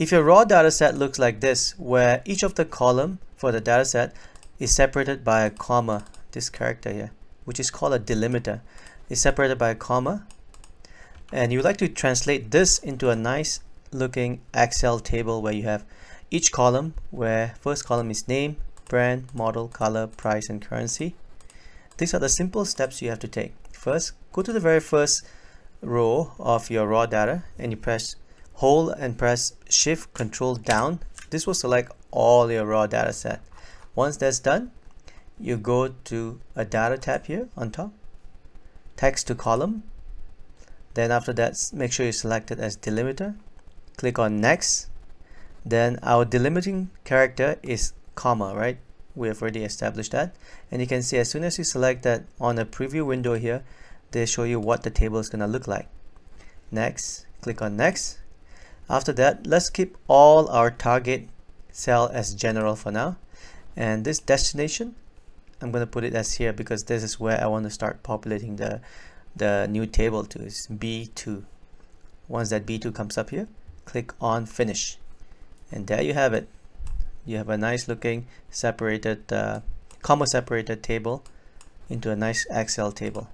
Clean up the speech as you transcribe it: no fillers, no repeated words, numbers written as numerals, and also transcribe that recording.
If your raw data set looks like this, where each of the column for the data set is separated by a comma, this character here, which is called a delimiter, is separated by a comma, and you would like to translate this into a nice looking Excel table where you have each column, where first column is name, brand, model, color, price, and currency. These are the simple steps you have to take. First, go to the very first row of your raw data and you press hold and press shift control down. This will select all your raw data set. Once that's done, you go to a data tab here on top, text to column. Then after that, make sure you select it as delimiter. Click on next. Then our delimiting character is comma, right? We have already established that. And you can see as soon as you select that on a preview window here, they show you what the table is going to look like. Next, click on next. After that, let's keep all our target cell as general for now. And this destination, I'm going to put it as here because this is where I want to start populating the new table to, is B2. Once that B2 comes up here, click on finish. And there you have it. You have a nice looking separated, comma separated table into a nice Excel table.